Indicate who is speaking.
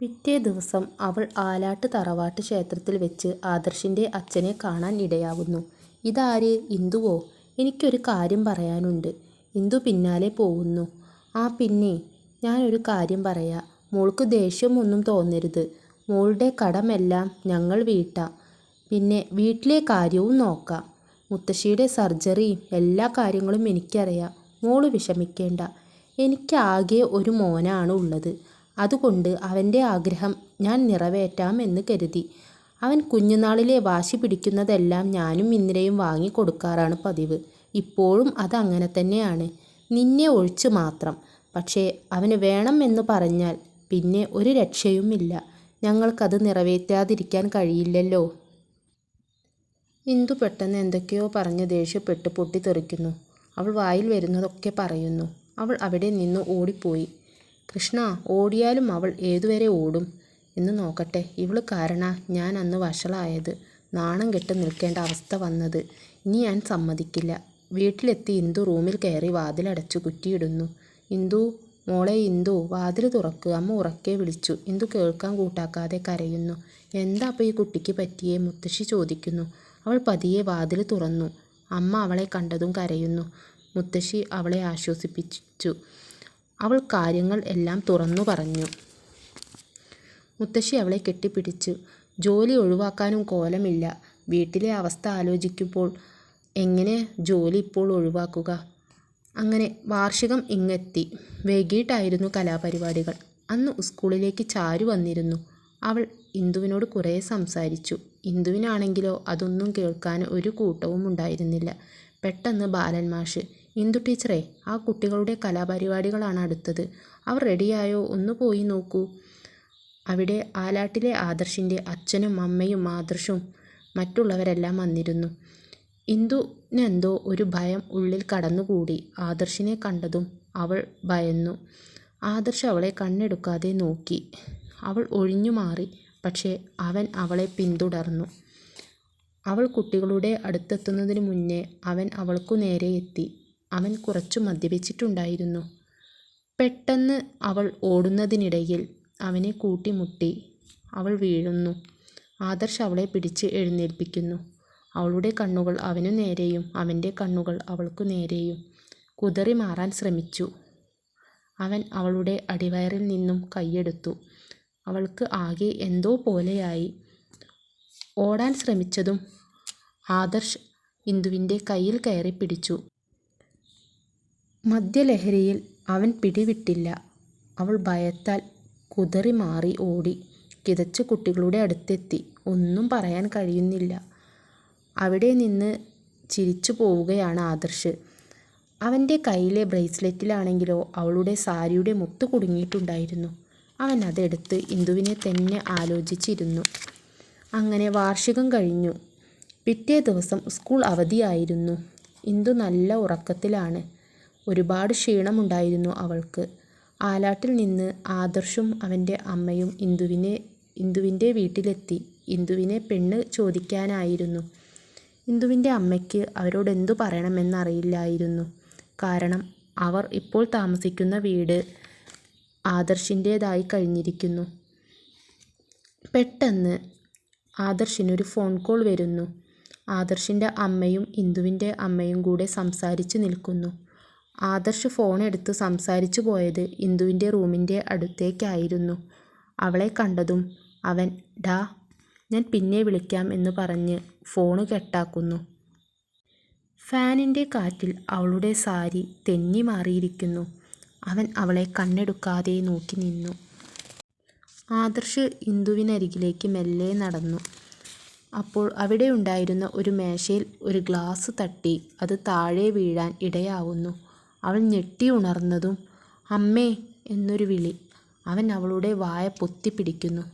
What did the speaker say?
Speaker 1: പിറ്റേ ദിവസം അവൾ ആലാട്ട് തറവാട്ട് ക്ഷേത്രത്തിൽ വെച്ച് ആദർശിൻ്റെ അച്ഛനെ കാണാൻ ഇടയാവുന്നു. "ഇതാര്? ഇന്ദുവോ? എനിക്കൊരു കാര്യം പറയാനുണ്ട്." ഇന്ദു പിന്നാലെ പോവുന്നു. "ആ പിന്നെ, ഞാനൊരു കാര്യം പറയാ. മോൾക്ക് ദേഷ്യമൊന്നും തോന്നരുത്. മോളുടെ കടമെല്ലാം ഞങ്ങൾ വീട്ടാം. പിന്നെ വീട്ടിലെ കാര്യവും നോക്കാം. മുത്തശ്ശിയുടെ സർജറിയും എല്ലാ കാര്യങ്ങളും എനിക്കറിയാം. മോള് വിഷമിക്കേണ്ട. എനിക്കാകെ ഒരു മോനാണ് ഉള്ളത്. അതുകൊണ്ട് അവൻ്റെ ആഗ്രഹം ഞാൻ നിറവേറ്റാം എന്ന് കരുതി. അവൻ കുഞ്ഞുനാളിലെ വാശി പിടിക്കുന്നതെല്ലാം ഞാനും ഇന്ദിരയും വാങ്ങിക്കൊടുക്കാറാണ് പതിവ്. ഇപ്പോഴും അതങ്ങനെ തന്നെയാണ്, നിന്നെ ഒഴിച്ച് മാത്രം. പക്ഷേ അവന് വേണം എന്ന് പറഞ്ഞാൽ പിന്നെ ഒരു രക്ഷയുമില്ല. ഞങ്ങൾക്കത് നിറവേറ്റാതിരിക്കാൻ കഴിയില്ലല്ലോ." ഇന്ദു പെട്ടെന്ന് എന്തൊക്കെയോ പറഞ്ഞ് ദേഷ്യപ്പെട്ട് പൊട്ടിത്തെറിക്കുന്നു. അവൾ വായിൽ വരുന്നതൊക്കെ പറയുന്നു. അവൾ അവിടെ നിന്ന് ഓടിപ്പോയി. "കൃഷ്ണ, ഓടിയാലും അവൾ ഏതുവരെ ഓടും എന്ന് നോക്കട്ടെ. ഇവള് കാരണാ ഞാൻ അന്ന് വഷളായത്, നാണം കെട്ട് നിൽക്കേണ്ട അവസ്ഥ വന്നത്. ഇനി ഞാൻ സമ്മതിക്കില്ല." വീട്ടിലെത്തി ഇന്ദു റൂമിൽ കയറി വാതിലടച്ചു കുറ്റിയിടുന്നു. "ഇന്ദു, മോളെ ഇന്ദു, വാതിൽ തുറക്ക്." അമ്മ ഉറക്കെ വിളിച്ചു. ഇന്ദു കേൾക്കാൻ കൂട്ടാക്കാതെ കരയുന്നു. "എന്താ അപ്പോൾ ഈ കുട്ടിക്ക് പറ്റിയേ?" മുത്തശ്ശി ചോദിക്കുന്നു. അവൾ പതിയെ വാതിൽ തുറന്നു. അമ്മ അവളെ കണ്ടതും കരയുന്നു. മുത്തശ്ശി അവളെ ആശ്വസിപ്പിച്ചു. അവൾ കാര്യങ്ങൾ എല്ലാം തുറന്നു പറഞ്ഞു. മുത്തശ്ശി അവളെ കെട്ടിപ്പിടിച്ചു. "ജോലി ഒഴിവാക്കാനും കോലമില്ല. വീട്ടിലെ അവസ്ഥ ആലോചിക്കുമ്പോൾ എങ്ങനെ ജോലി ഇപ്പോൾ ഒഴിവാക്കുക?" അങ്ങനെ വാർഷികം ഇങ്ങെത്തി. വൈകിട്ടായിരുന്നു കലാപരിപാടികൾ. അന്ന് സ്കൂളിലേക്ക് ചാരു വന്നിരുന്നു. അവൾ ഇന്ദുവിനോട് കുറേ സംസാരിച്ചു. ഇന്ദുവിനാണെങ്കിലോ അതൊന്നും കേൾക്കാൻ ഒരു കൂട്ടവും ഉണ്ടായിരുന്നില്ല. പെട്ടെന്ന് ബാലൻ മാഷ്, "ഇന്ദു ടീച്ചറേ, ആ കുട്ടികളുടെ കലാപരിപാടികളാണ് അടുത്തത്. അവർ റെഡിയായോ? ഒന്ന് പോയി നോക്കൂ." അവിടെ ആലാട്ടിലെ ആദർശിൻ്റെ അച്ഛനും അമ്മയും ആദർശും മറ്റുള്ളവരെല്ലാം വന്നിരുന്നു. ഇന്ദുവിനെന്തോ ഒരു ഭയം ഉള്ളിൽ കടന്നുകൂടി. ആദർശിനെ കണ്ടതും അവൾ ഭയന്നു. ആദർശ് അവളെ കണ്ണെടുക്കാതെ നോക്കി. അവൾ ഒഴിഞ്ഞു മാറി. പക്ഷേ അവൻ അവളെ പിന്തുടർന്നു. അവൾ കുട്ടികളുടെ അടുത്തെത്തുന്നതിന് മുന്നേ അവൻ അവൾക്കു നേരെ എത്തി. അവൻ കുറച്ചു മദ്യപിച്ചിട്ടുണ്ടായിരുന്നു. പെട്ടെന്ന് അവൾ ഓടുന്നതിനിടയിൽ അവനെ കൂട്ടിമുട്ടി. അവൾ വീഴുന്നു. ആദർശ് അവളെ പിടിച്ച് എഴുന്നേൽപ്പിക്കുന്നു. അവളുടെ കണ്ണുകൾ അവനു നേരെയും അവൻ്റെ കണ്ണുകൾ അവൾക്കു നേരെയും. കുതറി മാറാൻ ശ്രമിച്ചു. അവൻ അവളുടെ അടിവയറിൽ നിന്നും കൈയെടുത്തു. അവൾക്ക് ആകെ എന്തോ പോലെയായി. ഓടാൻ ശ്രമിച്ചതും ആദർശ് ഇന്ദുവിൻ്റെ കയ്യിൽ കയറി പിടിച്ചു. മദ്യലഹരിയിൽ അവൻ പിടിവിട്ടില്ല. അവൾ ഭയത്താൽ കുതറി മാറി ഓടി. കിതച്ച് കുട്ടികളുടെ അടുത്തെത്തി. ഒന്നും പറയാൻ കഴിയുന്നില്ല. അവിടെ നിന്ന് ചിരിച്ചു പോവുകയാണ് ആദർശ്. അവൻ്റെ കയ്യിലെ ബ്രേസ്ലെറ്റിലാണെങ്കിലോ അവളുടെ സാരിയുടെ മുത്ത് കുടുങ്ങിയിട്ടുണ്ടായിരുന്നു. അവൻ അതെടുത്ത് ഇന്ദുവിനെ തന്നെ ആലോചിച്ചിരുന്നു. അങ്ങനെ വാർഷികം കഴിഞ്ഞു. പിറ്റേ ദിവസം സ്കൂൾ അവധിയായിരുന്നു. ഇന്ദു നല്ല ഉറക്കത്തിലാണ്. ഒരുപാട് ക്ഷീണമുണ്ടായിരുന്നു അവൾക്ക്. ആലാട്ടിൽ നിന്ന് ആദർശും അവൻ്റെ അമ്മയും ഇന്ദുവിൻ്റെ വീട്ടിലെത്തി. ഇന്ദുവിനെ പെണ്ണ് ചോദിക്കാനായിരുന്നു. ഇന്ദുവിൻ്റെ അമ്മയ്ക്ക് അവരോടെന്തു പറയണമെന്നറിയില്ലായിരുന്നു. കാരണം അവർ ഇപ്പോൾ താമസിക്കുന്ന വീട് ആദർശിൻ്റേതായി കഴിഞ്ഞിരിക്കുന്നു. പെട്ടെന്ന് ആദർശിനൊരു ഫോൺ കോൾ വരുന്നു. ആദർശിൻ്റെ അമ്മയും ഇന്ദുവിൻ്റെ അമ്മയും കൂടെ സംസാരിച്ചു നിൽക്കുന്നു. ആദർശ് ഫോൺ എടുത്ത് സംസാരിച്ചു പോയത് ഇന്ദുവിൻ്റെ റൂമിൻ്റെ അടുത്തേക്കായിരുന്നു. അവളെ കണ്ടതും അവൻ "ഡാ, ഞാൻ പിന്നെ വിളിക്കാം" എന്ന് പറഞ്ഞ് ഫോണ് കട്ടാക്കുന്നു. ഫാനിൻ്റെ കാറ്റിൽ അവളുടെ സാരി തെന്നി മാറിയിരിക്കുന്നു. അവൻ അവളെ കണ്ണെടുക്കാതെ നോക്കി നിന്നു. ആദർശ് ഇന്ദുവിനരികിലേക്ക് മെല്ലെ നടന്നു. അപ്പോൾ അവിടെ ഉണ്ടായിരുന്ന ഒരു മേശയിൽ ഒരു ഗ്ലാസ് തട്ടി അത് താഴെ വീഴാൻ ഇടയാവുന്നു. അവൾ ഞെട്ടി ഉണർന്നതും "അമ്മേ" എന്നൊരു വിളി. അവൻ അവളുടെ വായ പൊത്തിപ്പിടിക്കുന്നു.